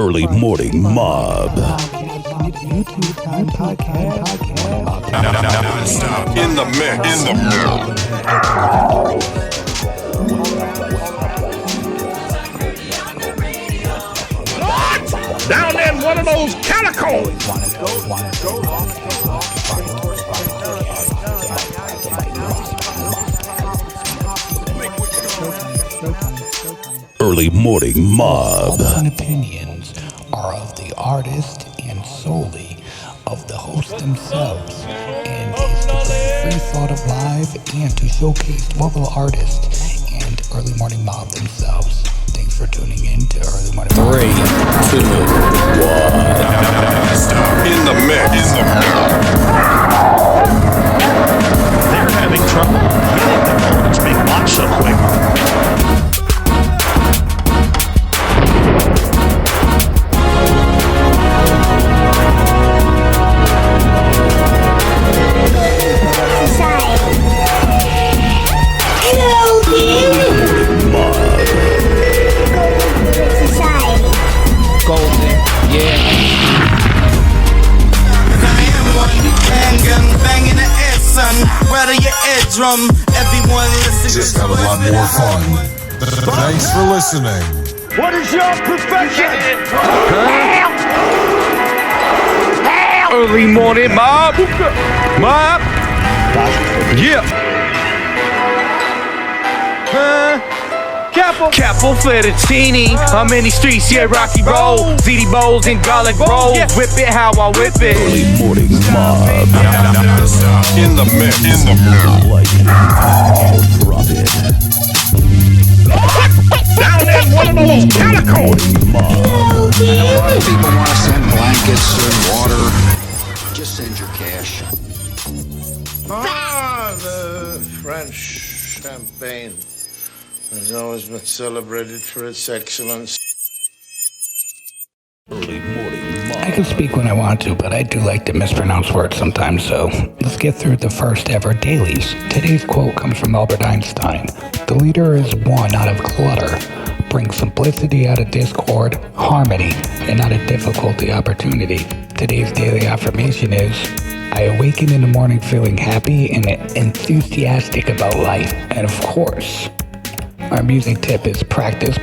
Early Morning Mob. In the mix. Down there in one of those catacombs. Early Morning Mob. Thoughts and opinions are of the artist and solely of the host themselves, and is to bring free thought of live and to showcase local artists and Early Morning Mob themselves. Thanks for tuning in to Early Morning Mob. 3, 2, 1. In the mix. They're having trouble getting the Golden's big watch so quick. Everyone listen. Just have a lot more fun. Thanks for listening. What is your profession? Early morning mob. Mob. Yeah. Capo fettuccine. I'm in the streets, yeah, Rocky Roll. ZD bowls and garlic rolls. Whip it how I whip it. Early Morning Mob. In the mix. Like it, I'll drop it. Down there in one of those catacombs. Mob. People want to send blankets and water. Just send your cash. The French champagne has always been celebrated for its excellence. Early Morning Mob. I can speak when I want to, but I do like to mispronounce words sometimes, so let's get through the first ever dailies. Today's quote comes from Albert Einstein. The leader is one out of clutter. Bring simplicity out of discord, harmony, and out of difficulty, opportunity. Today's daily affirmation is, I awaken in the morning feeling happy and enthusiastic about life. And of course, our music tip is practice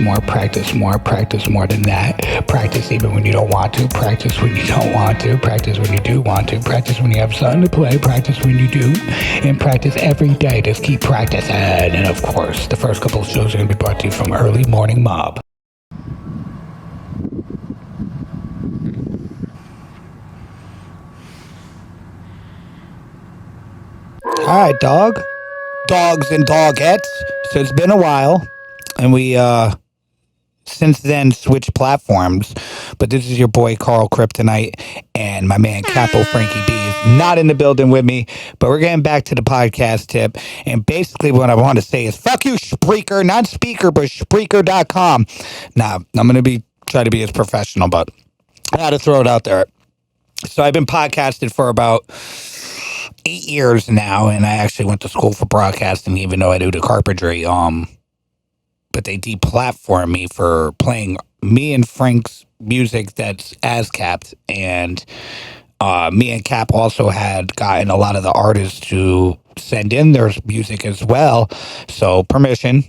more than that. Practice even when you don't want to. Practice when you don't want to. Practice when you do want to. Practice when you have something to play. Practice when you do. And practice every day. Just keep practicing. And of course, the first couple of shows are going to be brought to you from Early Morning Mob. All right, dogs and dogettes. So it's been a while, and we since then switched platforms. But this is your boy Carl Criptoknight, and my man Capo Frankie B is not in the building with me. But we're getting back to the podcast tip, and basically what I want to say is fuck you, Spreaker, not Speaker, but Spreaker.com. Now I'm gonna try to be as professional, but I had to throw it out there. So I've been podcasting for about 8 years now, and I actually went to school for broadcasting, even though I do the carpentry. But they deplatformed me for playing me and Frank's music that's ASCAP, and me and Cap also had gotten a lot of the artists to send in their music as well. So permission.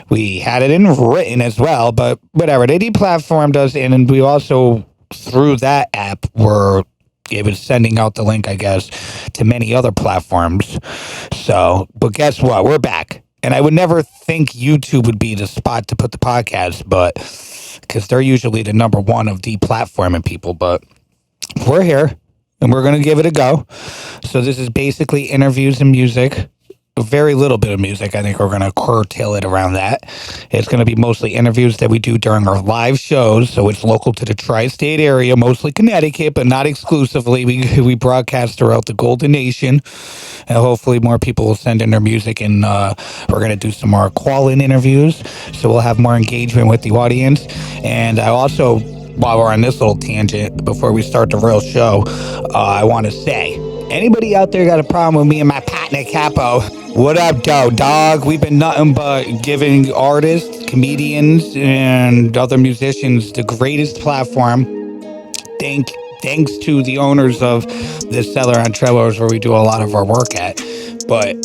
We had it in written as well, but whatever. They deplatformed us, and we also, through that app, it was sending out the link, I guess, to many other platforms. So, but guess what? We're back. And I would never think YouTube would be the spot to put the podcast, but because they're usually the number one of deplatforming people. But we're here, and we're going to give it a go. So this is basically interviews and music. A very little bit of music. I think we're going to curtail it around that. It's going to be mostly interviews that we do during our live shows, so it's local to the tri-state area, mostly Connecticut, but not exclusively. We broadcast throughout the Golden Nation, and hopefully more people will send in their music, and we're going to do some more call-in interviews, so we'll have more engagement with the audience. And I also, while we're on this little tangent, before we start the real show, I want to say, anybody out there got a problem with me and my pot Nick Capo. What up, dog? We've been nothing but giving artists, comedians, and other musicians the greatest platform. Thanks to the owners of this cellar on Trevor's where we do a lot of our work at. But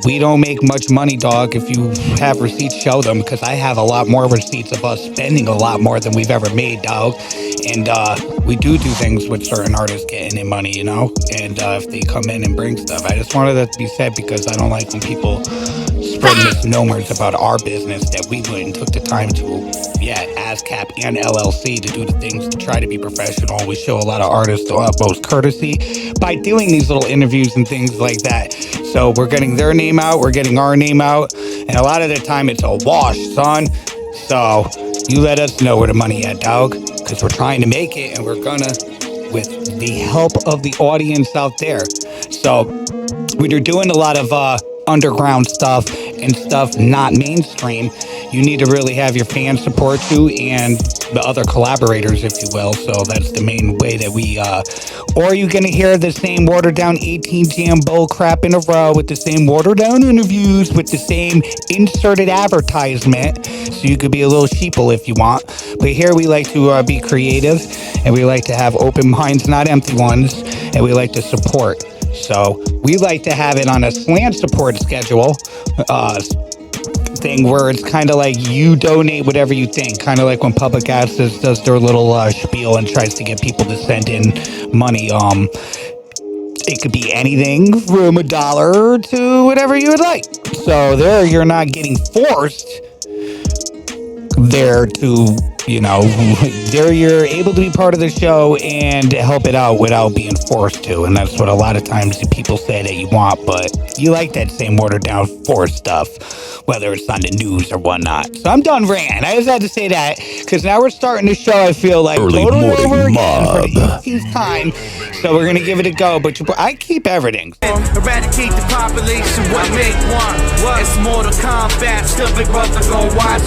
we don't make much money, dog. If you have receipts, show them, because I have a lot more receipts of us spending a lot more than we've ever made, dog. And we do things with certain artists getting in money, you know? And if they come in and bring stuff. I just wanted that to be said because I don't like when people spread misnomers about our business that we went and took the time to, ASCAP and LLC to do the things to try to be professional. We show a lot of artists the utmost courtesy by doing these little interviews and things like that. So we're getting their name out, we're getting our name out, and a lot of the time it's a wash, son. So you let us know where the money at, dog, because we're trying to make it, and we're gonna, with the help of the audience out there. So when you're doing a lot of underground stuff and stuff not mainstream, you need to really have your fans support you and the other collaborators, if you will. So that's the main way that we or you're gonna hear the same watered down 18 jam bull crap in a row with the same watered down interviews with the same inserted advertisement, so you could be a little sheeple if you want. But here we like to be creative, and we like to have open minds, not empty ones, and we like to support. So we like to have it on a slant support schedule thing where it's kind of like you donate whatever you think, kind of like when Public Access does their little spiel and tries to get people to send in money. It could be anything from $1 to whatever you would like. So there, you're not getting forced there to, you know, there you're able to be part of the show and help it out without being forced to. And that's what a lot of times people say that you want, but you like that same watered down forced stuff, whether it's on the news or whatnot. So I'm done ranting. I just had to say that because now we're starting the show, I feel like, Early totally morning over again mob. for the 18th time. So we're going to give it a go, but I keep everything. Eradicate the population, what make one? It's Mortal Kombat, still big brother gon' watch.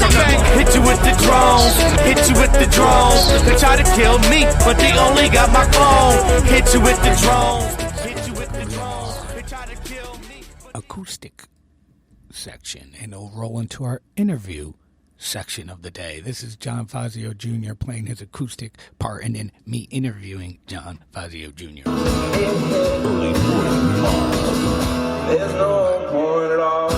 Hit you with the drones, hit you with the drones. They try to kill me, but they only got my phone. Hit you with the drones, hit you with the drones. They try to kill me. Acoustic section, and it'll roll into our interview section of the day. This is John Fazio Jr. playing his acoustic part, and then me interviewing John Fazio Jr. Early morning mob. There's no point at all.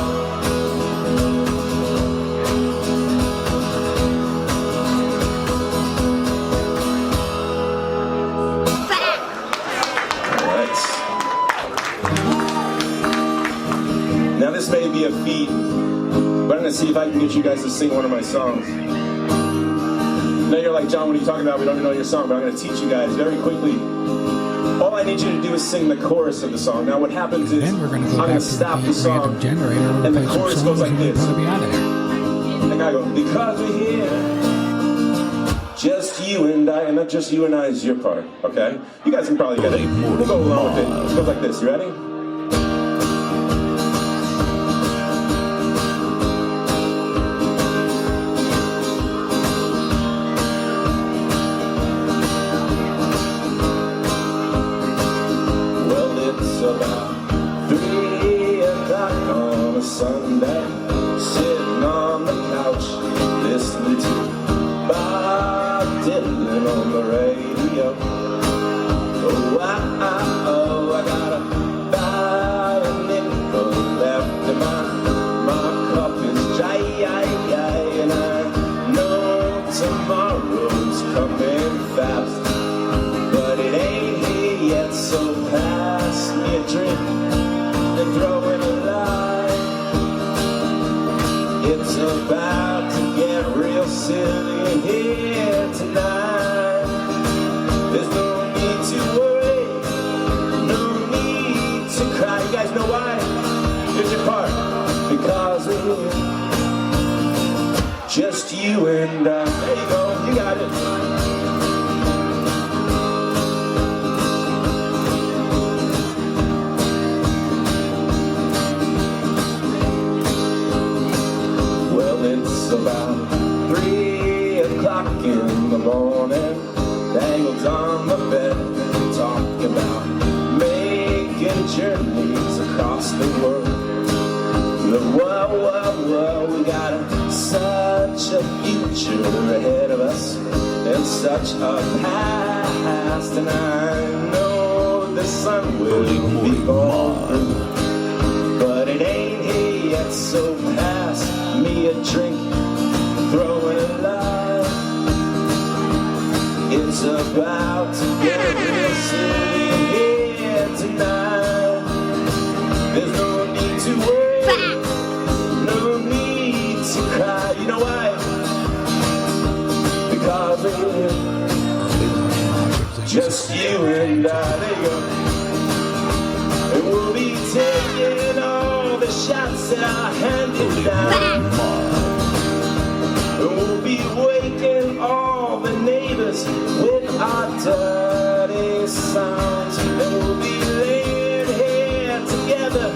Now this may be a feat, but I'm going to see if I can get you guys to sing one of my songs. Now you're like, John, what are you talking about? We don't even know your song, but I'm going to teach you guys very quickly. All I need you to do is sing the chorus of the song. Now what happens is, I'm going to stop the song, and the chorus goes like this. And I go, because we're here, just you and I, and not just you and I is your part, okay? You guys can probably get it. We'll go along with it. It goes like this. You ready? About 3 o'clock on a Sunday, sitting on the couch, listening to Bob Dylan on the radio. Oh, I got about a nickel left in my cup is dry, and I know tomorrow's coming fast, but it ain't here yet, so pass me a drink and throw in a line. It's about to get real silly here tonight. There's no need to worry, no need to cry. You guys know why? Here's your part. Because we're here, just you and I. There you go, you got it. It's about 3 o'clock in the morning, dangled on the bed, talking about making journeys such a past, and I know the sun will be gone, but it ain't here yet, so pass me a drink, throw in a line. It's about to get real silly here tonight. There's no need to worry, no need to cry. You know why? Because it's just you and I. There you go. And we'll be taking all the shots that are handed down. And we'll be waking all the neighbors with our dirty sounds. And we'll be laying here together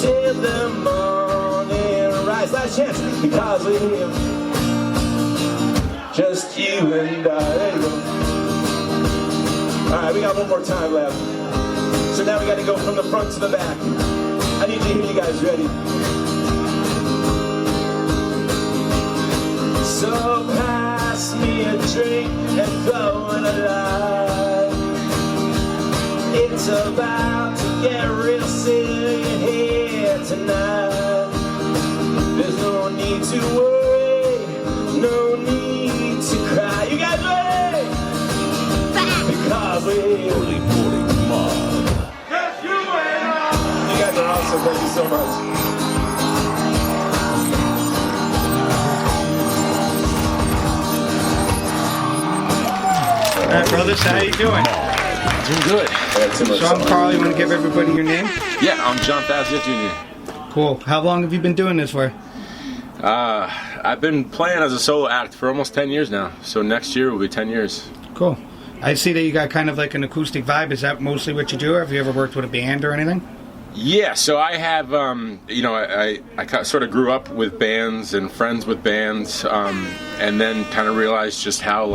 till the morning rise. Last chance, because we're just you and I. There you go. Alright, we got one more time left. So now we got to go from the front to the back. I need to hear you guys ready. So pass me a drink and throw in a line. It's about to get real silly here tonight. There's no need to worry, no need to cry. You guys ready? Because we're Earlymorningmob. just you and I. You guys are awesome. Thank you so much. All right, brothers, how you doing? Doing good. So I'm Carl. You want to give everybody your name? Yeah, I'm John Fazio Jr. Cool. How long have you been doing this for? I've been playing as a solo act for almost 10 years now. So next year will be 10 years. Cool. I see that you got kind of like an acoustic vibe. Is that mostly what you do? Or have you ever worked with a band or anything? Yeah, so I have, I sort of grew up with bands and friends with bands, and then kind of realized just how,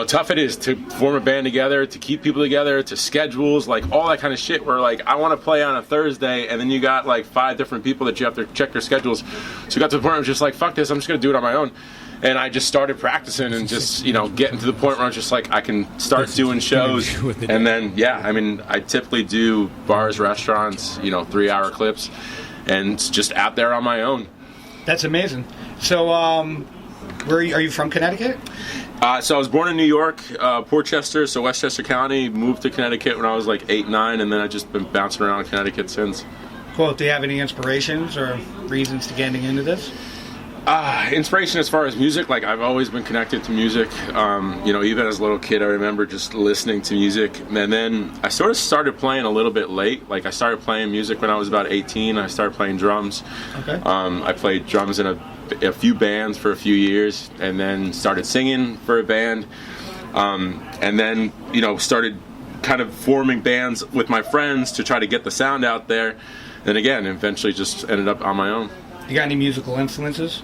tough it is to form a band together, to keep people together, to schedules, all that kind of shit where, I want to play on a Thursday, and then you got, 5 different people that you have to check their schedules. So I got to the point where I was just like, fuck this, I'm just going to do it on my own. And I just started practicing and just, getting to the point where I was just like, I can start doing shows. And then, I typically do bars, restaurants, 3-hour clips, and it's just out there on my own. That's amazing. So, are you from Connecticut? So I was born in New York, Portchester, so Westchester County. Moved to Connecticut when I was 8, 9, and then I've just been bouncing around Connecticut since. Cool. Do you have any inspirations or reasons to getting into this? Inspiration as far as music, I've always been connected to music. Even as a little kid, I remember just listening to music. And then I sort of started playing a little bit late. I started playing music when I was about 18. I started playing drums. Okay. I played drums in a few bands for a few years, and then started singing for a band. And then, started kind of forming bands with my friends to try to get the sound out there. And again, eventually just ended up on my own. You got any musical influences?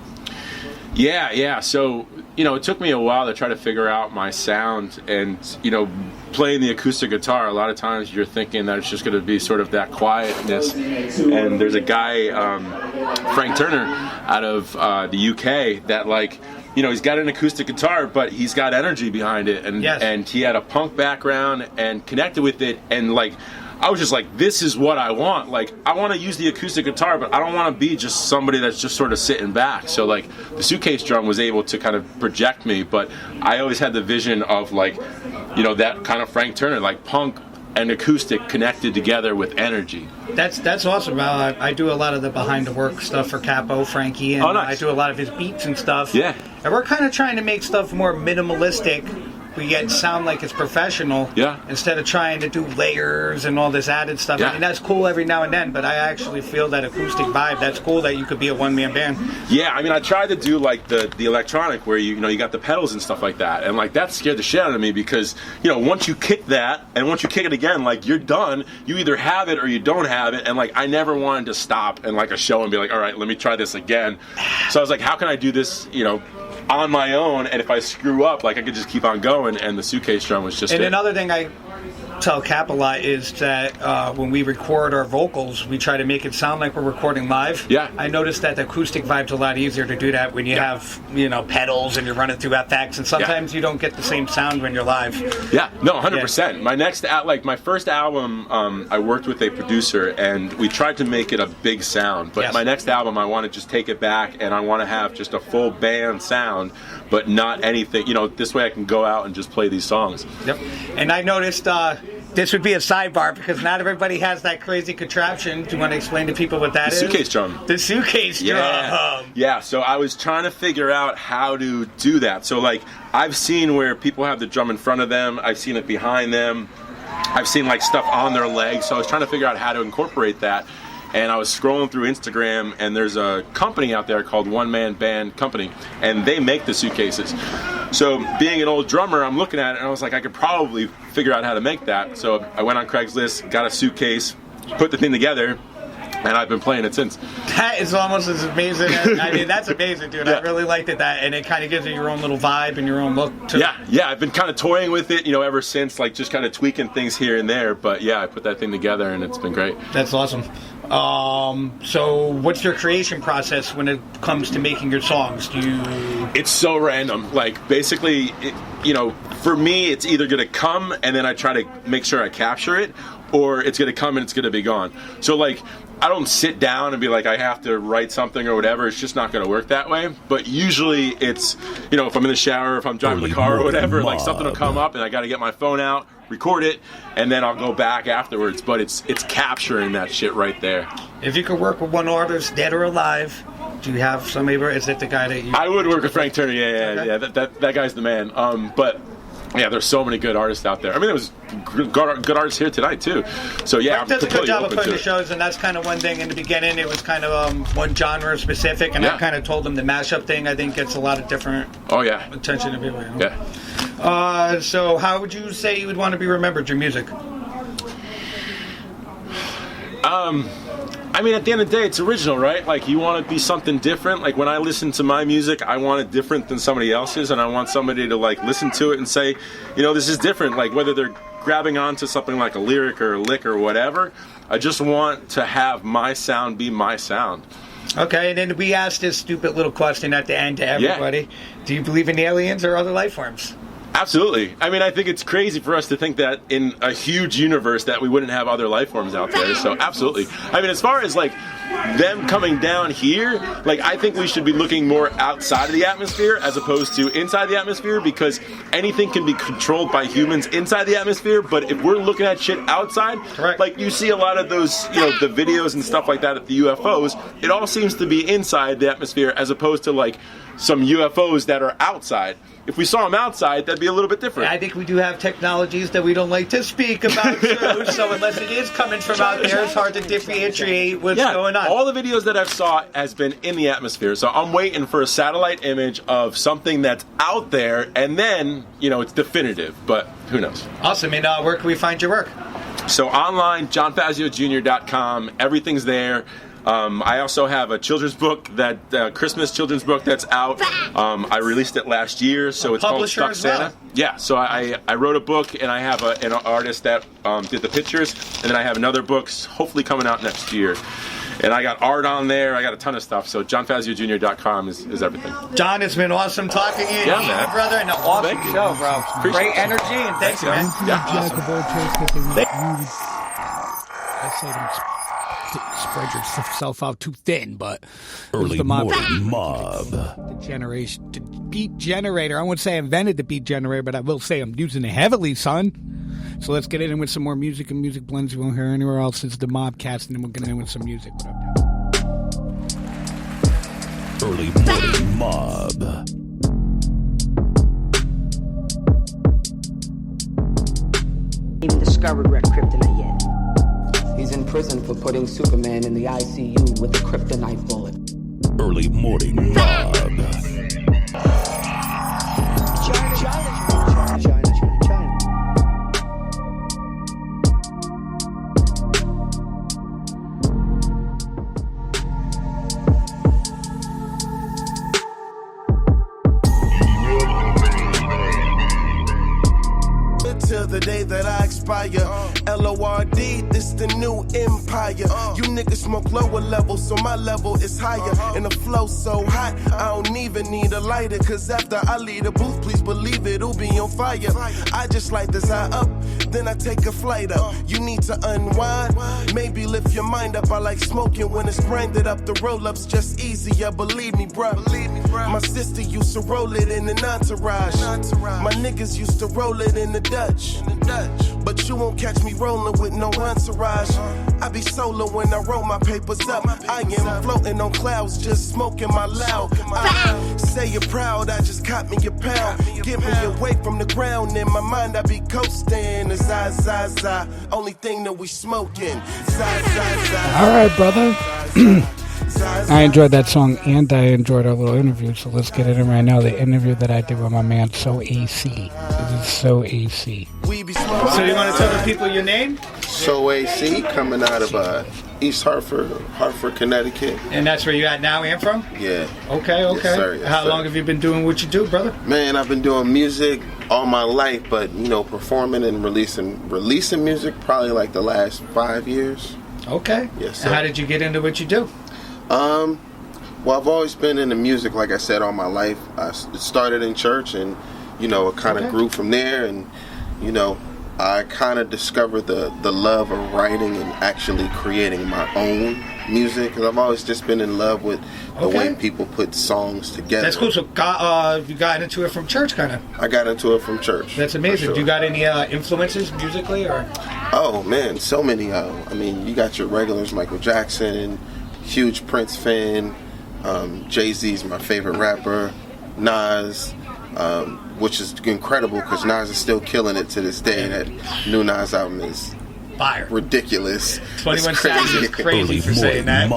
Yeah. So, it took me a while to try to figure out my sound, and, playing the acoustic guitar, a lot of times you're thinking that it's just going to be sort of that quietness. And there's a guy, Frank Turner, out of the UK that, he's got an acoustic guitar, but he's got energy behind it. And, yes. And he had a punk background and connected with it, and, I was just like, this is what I want. I want to use the acoustic guitar, but I don't want to be just somebody that's just sort of sitting back. So, the suitcase drum was able to kind of project me, but I always had the vision of, that kind of Frank Turner, punk and acoustic connected together with energy. That's awesome. I do a lot of the behind the work stuff for Capo, Frankie, and nice. I do a lot of his beats and stuff. Yeah. And we're kind of trying to make stuff more minimalistic. We get sound like it's professional, instead of trying to do layers and all this added stuff. Yeah. I mean, that's cool every now and then, but I actually feel that acoustic vibe. That's cool that you could be a one-man band. Yeah, I tried to do the electronic where you got the pedals and stuff like that, and that scared the shit out of me because once you kick that and once you kick it again, you're done. You either have it or you don't have it, and I never wanted to stop and a show and be like, all right, let me try this again. So I was like, how can I do this on my own, and if I screw up, like I could just keep on going, and the suitcase drum was just And it. another thing I tell Cap a lot is that when we record our vocals, we try to make it sound like we're recording live. Yeah. I noticed that the acoustic vibe's a lot easier to do that when you have, pedals and you're running through FX, and sometimes you don't get the same sound when you're live. Yeah, no, 100%. My first album, I worked with a producer, and we tried to make it a big sound, but my next album, I want to just take it back, and I want to have just a full band sound, but not anything, this way I can go out and just play these songs. Yep. And I noticed this would be a sidebar because not everybody has that crazy contraption. Do you want to explain to people what that is? The suitcase drum. The suitcase drum. Yeah, so I was trying to figure out how to do that. So, I've seen where people have the drum in front of them. I've seen it behind them. I've seen, stuff on their legs. So I was trying to figure out how to incorporate that. And I was scrolling through Instagram, and there's a company out there called One Man Band Company, and they make the suitcases. So being an old drummer, I'm looking at it, and I was like, I could probably figure out how to make that. So I went on Craigslist, got a suitcase, put the thing together, and I've been playing it since. That is almost as amazing. That's amazing, dude. I really liked it, and it kind of gives you your own little vibe and your own look to it. Yeah, I've been kind of toying with it, ever since, just kind of tweaking things here and there. But yeah, I put that thing together, and it's been great. That's awesome. So what's your creation process when it comes to making your songs? It's so random. Basically, for me, it's either going to come and then I try to make sure I capture it, or it's going to come and it's going to be gone. So, I don't sit down and be like, I have to write something or whatever. It's just not going to work that way. But usually it's, if I'm in the shower, if I'm driving the car or whatever, something will come up and I got to get my phone out, record it, and then I'll go back afterwards. But it's capturing that shit right there. If you could work with one artist, dead or alive, do you have somebody? Is it the guy that you... I would work with Frank Turner. Yeah. That guy's the man. But... yeah, there's so many good artists out there. I mean, there was good artists here tonight, too. So, yeah, Frank does a good job of putting the shows, and that's kind of one thing. In the beginning, it was kind of one genre specific, and I kind of told him the mashup thing, I think, gets a lot of different attention to people. Yeah. So how would you say you would want to be remembered, your music? I mean, at the end of the day, it's original, right? You want to be something different. When I listen to my music, I want it different than somebody else's, and I want somebody to, listen to it and say, this is different. Whether they're grabbing onto something like a lyric or a lick or whatever, I just want to have my sound be my sound. Okay, and then we asked this stupid little question at the end to everybody. Yeah. Do you believe in aliens or other life forms? Absolutely. I mean, I think it's crazy for us to think that in a huge universe that we wouldn't have other life forms out there. So, absolutely. I mean, as far as, them coming down here, I think we should be looking more outside of the atmosphere as opposed to inside the atmosphere, because anything can be controlled by humans inside the atmosphere, but if we're looking at shit outside, you see a lot of those, the videos and stuff like that at the UFOs, it all seems to be inside the atmosphere as opposed to, some UFOs that are outside. If we saw them outside, that'd be a little bit different. I think we do have technologies that we don't like to speak about, too. So unless it is coming from out there, it's hard to differentiate what's going on. All the videos that I've saw has been in the atmosphere. So I'm waiting for a satellite image of something that's out there, and then, it's definitive. But who knows? Awesome. And where can we find your work? So online, johnfaziojr.com. Everything's there. I also have a children's book, Christmas children's book that's out. I released it last year, so it's called Stuck Santa. Yeah, so I wrote a book, and I have an artist that did the pictures, and then I have another book hopefully coming out next year. And I got art on there. I got a ton of stuff. So johnfaziojr.com is everything. John, it's been awesome talking to you, man. brother, and an awesome show, bro. Great energy, and thanks, man. I say don't spread yourself out too thin, but Earlymorningmob. The beat generator. I won't say I invented the beat generator, but I will say I'm using it heavily, son. So let's get in with some more music and music blends you won't hear anywhere else. It's the Mobcast, and then we'll get in with some music. What up, Earlymorningmob. Even discovered where Criptoknight yet. He's in prison for putting Superman in the ICU with a Criptoknight bullet. Earlymorningmob. inspire. LORD, this the new empire. You niggas smoke lower levels, so my level is higher. And the flow so hot, I don't even need a lighter. Cause after I leave the booth, please believe it'll be on fire. I just light this eye up, then I take a flight up. You need to unwind, maybe lift your mind up. I like smoking when it's branded up. The roll-up's just easier, believe me, bruh. My sister used to roll it in an entourage. My niggas used to roll it in the Dutch. But you won't catch me rolling with no entourage. I be solo when I roll my papers up. I am floating on clouds, just smoking my loud. Say you're proud, I just caught me a pound. Get me away from the ground. In my mind, I be coasting. It's za. Only thing that we smoking. All right, brother. I enjoyed that song and I enjoyed our little interview, so let's get it in right now. The interview that I did with my man, So AC. This is So AC. So you want to tell the people your name? So AC, coming out of East Hartford, Connecticut. And that's where you at now and from? Yeah. Okay. Yes, sir, yes, How sir. long have you been doing what you do, brother? Man, I've been doing music all my life, but, performing and releasing music probably like the last 5 years. Okay. Yes, sir. And how did you get into what you do? Well, I've always been into music, like I said, all my life. I started in church and, it kind of grew from there. And, I kind of discovered the love of writing and actually creating my own music. Because I've always just been in love with the way people put songs together. That's cool. So you got into it from church, kind of? I got into it from church. That's amazing. Sure. Do you got any influences musically? Or? Oh, man, so many. You got your regulars, Michael Jackson, huge Prince fan. Jay-Z's my favorite rapper. Nas, which is incredible because Nas is still killing it to this day. That new Nas album is fire, ridiculous. 21 Savage is crazy for saying that.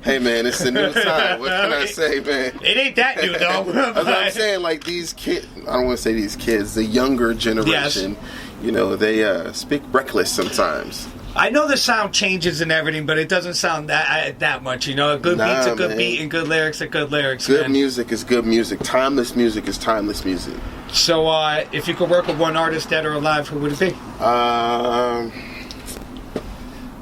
Hey man, it's a new time. What can I say, man? It ain't that new though. That's what I'm saying. Like these kids, I don't want to say these kids, the younger generation. Yes. They speak reckless sometimes. I know the sound changes and everything, but it doesn't sound that much. A good beat's a good beat, and good lyrics are good lyrics. Good music is good music. Timeless music is timeless music. So, if you could work with one artist dead or alive, who would it be?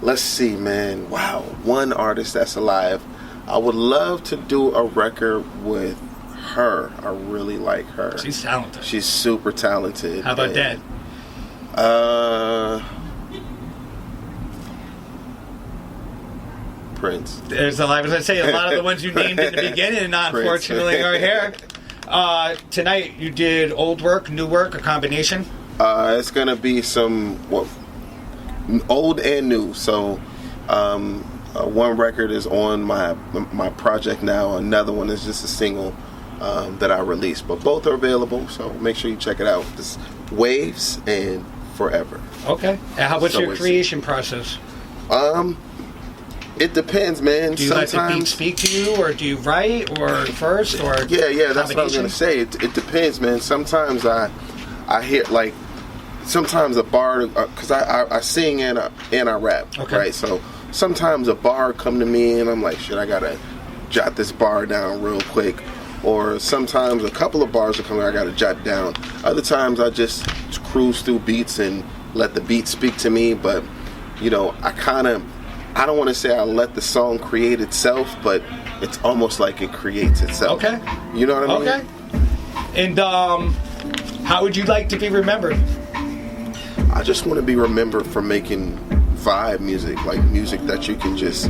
Let's see, man. Wow, one artist that's alive. I would love to do a record with her. I really like her. She's talented. She's super talented. How about dead? Prince. There's alive. As I say, a lot of the ones you named in the beginning, unfortunately, are here. Tonight, you did old work, new work, a combination? It's going to be some old and new. So, one record is on my project now. Another one is just a single that I released. But both are available, so make sure you check it out. It's Waves and Forever. Okay. And what's your creation process? It depends, man. Do you let the beat speak to you, or do you write, or first, or yeah? That's what I was gonna say. It depends, man. Sometimes I hear sometimes a bar because I sing and I rap, right? So sometimes a bar come to me and I'm like, shit, I gotta jot this bar down real quick. Or sometimes a couple of bars are coming, I gotta jot down. Other times I just cruise through beats and let the beat speak to me. But I don't want to say I let the song create itself, but it's almost like it creates itself. Okay. You know what I mean? Okay. And how would you like to be remembered? I just want to be remembered for making vibe music, like music that you can just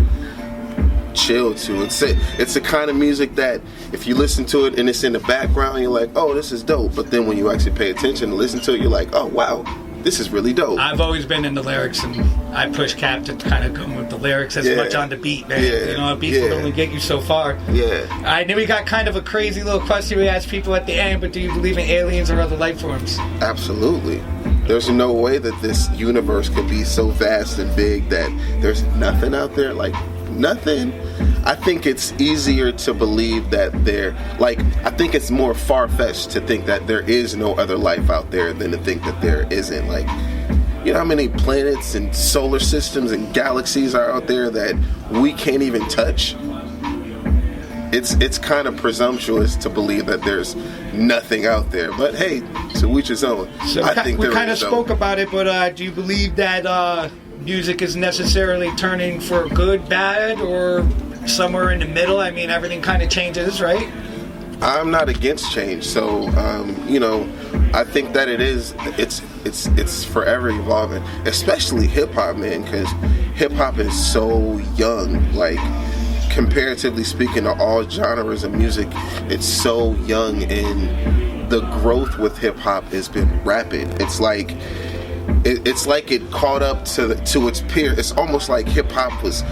chill to. It's the kind of music that if you listen to it and it's in the background, you're like, oh, this is dope. But then when you actually pay attention and listen to it, you're like, oh, wow. This is really dope. I've always been in the lyrics, and I push Cap to kind of go with the lyrics as much on the beat, man. A beat will only get you so far. Yeah. All right, then we got kind of a crazy little question we ask people at the end, but do you believe in aliens or other life forms? Absolutely. There's no way that this universe could be so vast and big that there's nothing out there, like nothing. I think it's easier to believe that I think it's more far-fetched to think that there is no other life out there than to think that there isn't. Like, you know how many planets and solar systems and galaxies are out there that we can't even touch? It's kind of presumptuous to believe that there's nothing out there. But hey, to each his own. So I think we kind of is, spoke about it, but do you believe that music is necessarily turning for good, bad, or somewhere in the middle? I mean, everything kind of changes, right? I'm not against change, so I think that it's forever evolving, especially hip hop, man, because hip hop is so young, like comparatively speaking to all genres of music, it's so young, and the growth with hip hop has been rapid. It's like it caught up to its peer. It's almost like hip hop was,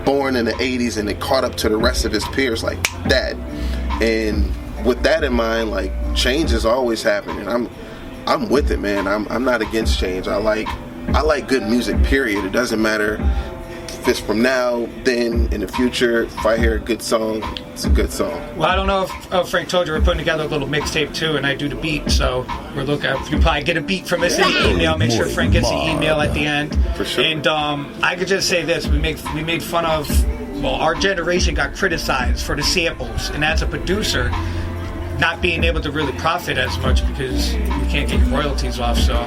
born in the 80s and it caught up to the rest of its peers like that. And with that in mind, like, change is always happening. I'm with it, man. I'm not against change. I like good music, period. It doesn't matter if it's from now, then, in the future. If I hear a good song, it's a good song. Well, I don't know if Frank told you we're putting together a little mixtape too, and I do the beat, so we're looking at, you probably get a beat from us in the email. Make sure Frank gets the email at the end. For sure. And I could just say this: we made fun of. Well, our generation got criticized for the samples, and as a producer, not being able to really profit as much because you can't get royalties off. So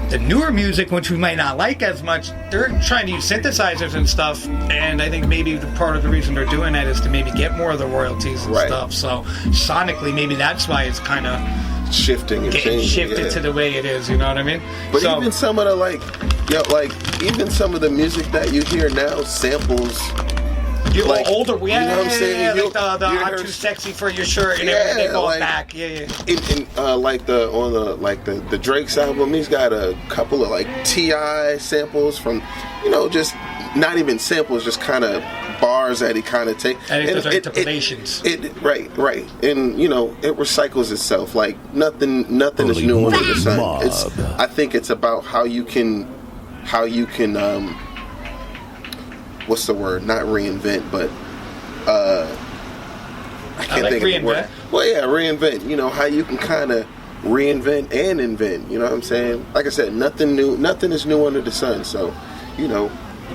the newer music, which we might not like as much, they're trying to use synthesizers and stuff, and I think maybe part of the reason they're doing that is to maybe get more of the royalties and stuff. So sonically, maybe that's why it's kind of shifting and getting changing, shifted to the way it is, you know what I mean? But even some of the even some of the music that you hear now samples. You're like, older, you know what I'm saying? Like the I'm too sexy for your shirt and everything going back. Like the Drake's album, he's got a couple of like T.I. samples from, just not even samples, just kind of bars that he kind of takes. And those are interpolations. Right. And it recycles itself. Like nothing is new under the sun. I think it's about how you can what's the word? Not reinvent, but I can't think of the word. Well, yeah, reinvent. How you can kind of reinvent and invent. You know what I'm saying? Like I said, nothing is new under the sun. So,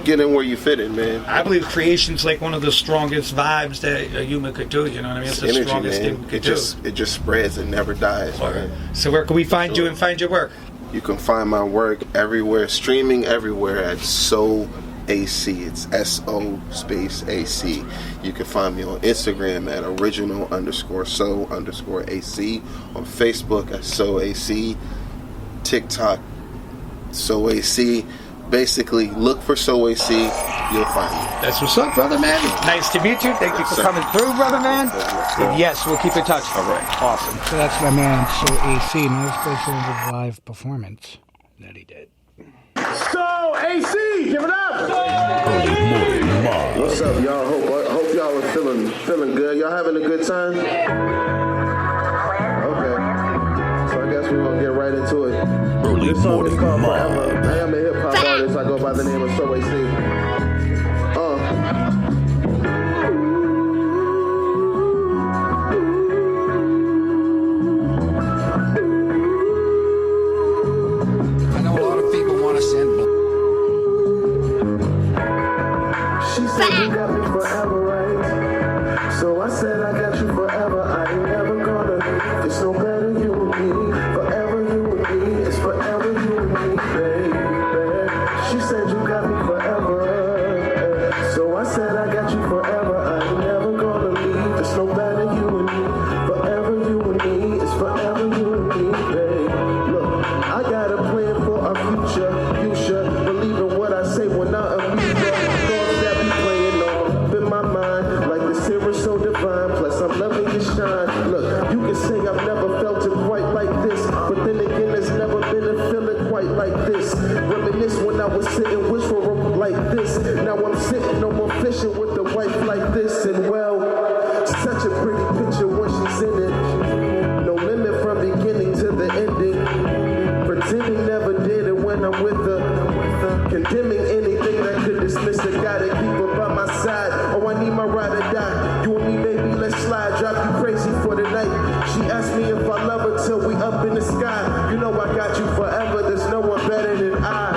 get in where you fit in, man. I believe creation's like one of the strongest vibes that a human could do. You know what I mean? It's the energy, strongest man. thing we could do. It just spreads and never dies. Man. So where can we find you and find your work? You can find my work everywhere, streaming everywhere at So AC. It's SO space AC. You can find me on Instagram at original_so_AC, on Facebook at So AC, TikTok So AC. Basically, look for So AC, you'll find me. That's what's up, brother man. Nice to meet you. Thank you for coming through, brother man. And yes, we'll keep in touch. All right. Awesome. So that's my man, So AC. Now let's go through the live performance that he did. So AC, give it up. Earlymorning Mob. What's up, y'all? Hope y'all are feeling good. Y'all having a good time? Okay. So I guess we're gonna get right into it. This song is called Forever. I am a hip hop artist. I go by the name of So AC. She said you got me forever, right? So I said I got you forever. I ain't never gonna leave. It's no better you and me. Forever you and me. It's forever you and me, baby. She said you got me forever. So I said I got you forever. I ain't never gonna leave. It's no better you and me. Forever you and me. It's forever you and me, baby. Look, I got a plan for our future. You should believe in what I say when I am weak. So divine, plus I'm loving your shine. Look, you can say I've never felt it quite like this, but then again, there's never been a feeling quite like this. Reminisce when I was sitting, wish for a like this. Now I'm sitting, no more fishing with a wife like this, and well, such a pretty picture when she's in it. No limit from beginning to the ending. Pretending never did it when I'm with her. Condemning anything that could dismiss her. Gotta keep her by my side. Oh, I need my ride or die. You and me, baby, let's slide. Drive you crazy for the night. She asked me if I love her till we up in the sky. You know I got you forever. There's no one better than I.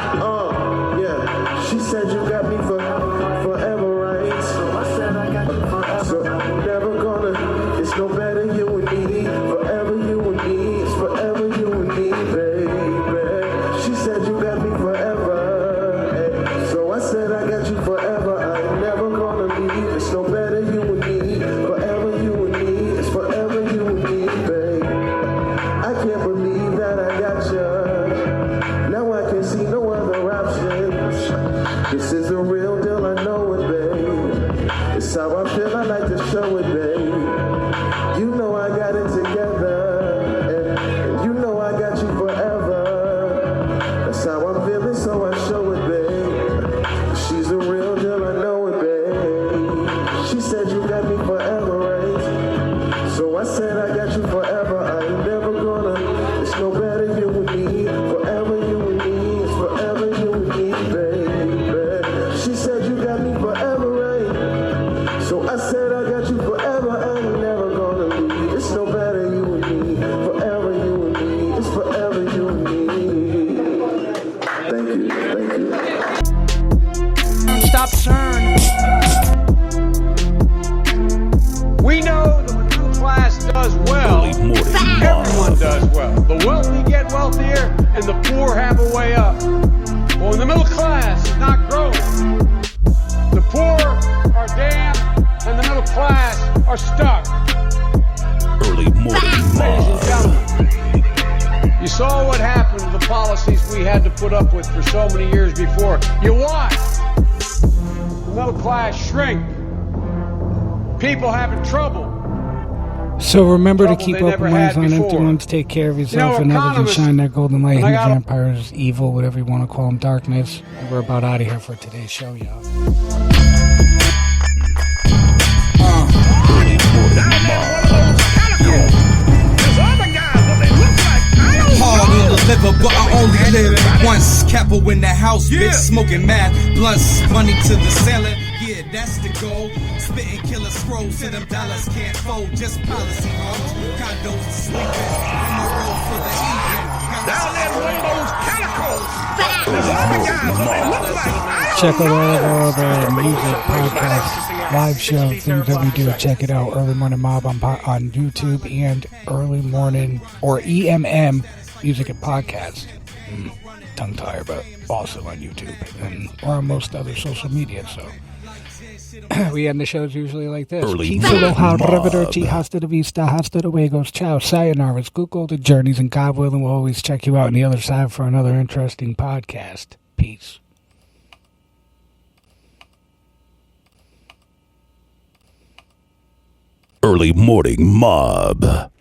Yeah. can't believe that I got you. Now I can see no other options. This is the real deal, I know it, babe. It's how I feel, I like to show it, babe. You know I got it together, and you know I got you forever. That's how I'm feeling, so I show it, babe. She's the real deal, I know it, babe. She said you got me forever, right? So I said I got you forever. I ain't never gonna. It's no better you and me. Forever you and me. It's forever you and me, baby. She said you got me forever, right? So I said I got you forever. I ain't never gonna leave. It's no better you and me. Forever you and me. It's forever you and me. Thank you. Thank you. Stop CERN. We know the middle class does well. Everyone does well. The wealthy get wealthier and the poor have a way up. Well, the middle class is not growing. The poor are damned and the middle class are stuck. Early morning Ladies and gentlemen, you saw what happened to the policies we had to put up with for so many years before. You watched the middle class shrink. People having trouble. So remember to keep open minds on empty ones, take care of yourself and others, and shine that golden light in the vampires, evil, whatever you want to call them, darkness. We're about out of here for today's show, y'all. Hard on the liver, but I only live once. Capo in the house, bitch, smoking mad blunts, money to the ceiling. Yeah, that's the goal. Spitting killer scrolls so them dollars can't fold. Just policy homes, condos to sleep in. On the road for the evening. Down there with those calicos. Check out all the music, podcasts, live show, things that we do. Check it out. Early Morning Mob on YouTube and Early Morning or EMM Music and Podcast. Tongue tired, but also on YouTube and or on most other social media. So we end the shows usually like this. Arrivederci, hasta la vista, hasta luego, ciao, sayonara, Google the journeys, and God willing, we'll always check you out on the other side for another interesting podcast. Peace. Early Morning Mob.